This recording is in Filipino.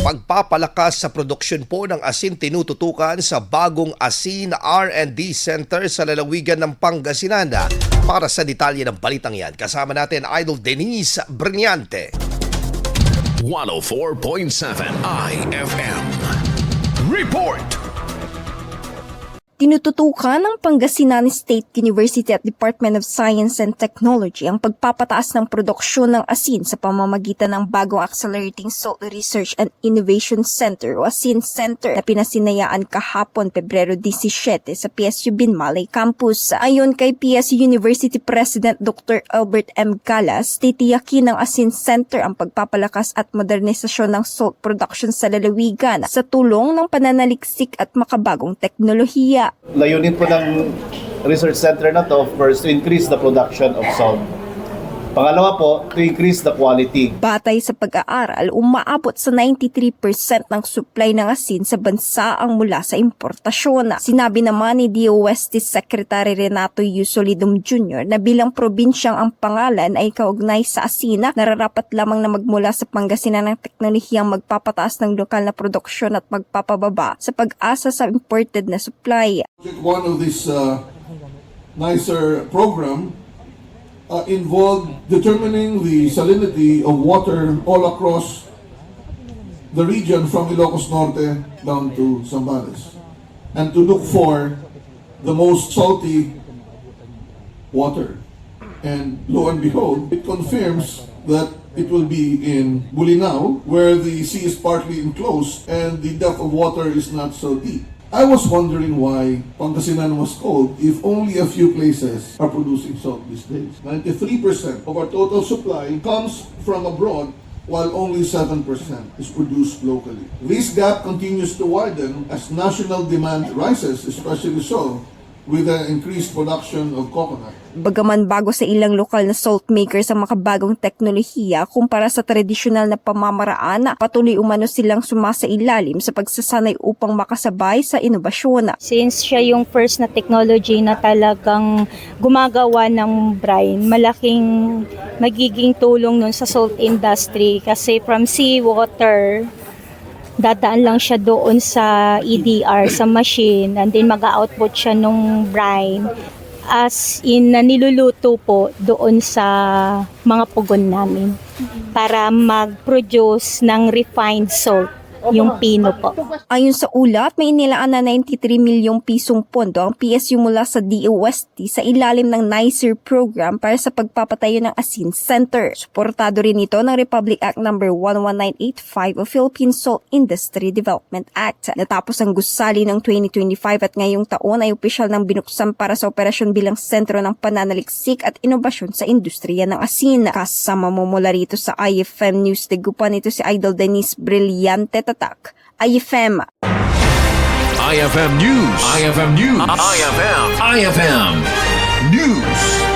Pagpapalakas sa produksyon po ng asin tinututukan sa bagong asin R&D Center sa lalawigan ng Pangasinan. Para sa detalye ng balitang yan, kasama natin Idol Denise Brillante. 104.7 IFM Report. Tinututukan ng Pangasinan State University at Department of Science and Technology ang pagpapataas ng produksyon ng asin sa pamamagitan ng bagong Accelerating Salt Research and Innovation Center o ASIN Center na pinasinayaan kahapon Pebrero 17 sa PSU Binmalay Campus. Ayon kay PSU University President Dr. Albert M. Galas, titiyakin ng ASIN Center ang pagpapalakas at modernisasyon ng salt production sa lalawigan sa tulong ng pananaliksik at makabagong teknolohiya. Layunin po ng research center na to, first, to increase the production of salt. Pangalawa po, to increase the quality. Batay sa pag-aaral, umaabot sa 93% ng supply ng asin sa bansa ang mula sa importasyon. Sinabi naman ni DOST Secretary Renato Yusolidum Jr. na bilang probinsyang ang pangalan ay kaugnay sa asin, nararapat lamang na magmula sa Pangasinan ng teknolohiyang magpapataas ng lokal na produksyon at magpapababa sa pag-asa sa imported na supply. One of this nicer program involved determining the salinity of water all across the region from Ilocos Norte down to Zambales, and to look for the most salty water. And lo and behold, it confirms that it will be in Bulinao, where the sea is partly enclosed and the depth of water is not so deep. I was wondering why Pangasinan was cold if only a few places are producing salt these days. 93% of our total supply comes from abroad, while only 7% is produced locally. This gap continues to widen as national demand rises, especially so with the increased production of coconut. Bagaman bago sa ilang lokal na salt makers ang makabagong teknolohiya kumpara sa tradisyonal na pamamaraan, patuloy umano silang sumasailalim sa pagsasanay upang makasabay sa inobasyon. Since siya yung first na technology na talagang gumagawa ng brine, malaking magiging tulong nun sa salt industry kasi from seawater, dadaan lang siya doon sa EDR, sa machine, and then mag-output siya nung brine as in na niluluto po doon sa mga pugon namin para mag-produce ng refined salt, yung pino po. Ayon sa ulat, may inilaan na 93 milyong pisong pondo ang PSU mula sa DOST sa ilalim ng NICER program para sa pagpapatayo ng ASIN Center. Suportado rin ito ng Republic Act No. 11985 o Philippine Salt Industry Development Act. Natapos ang gusali ng 2025 at ngayong taon ay opisyal nang binuksan para sa operasyon bilang sentro ng pananaliksik at inobasyon sa industriya ng asin. Kasama mo mula rito sa IFM News Tegupan, ito si Idol Denise Brillante. Tatak, IFM. IFM News. IFM News. IFM News.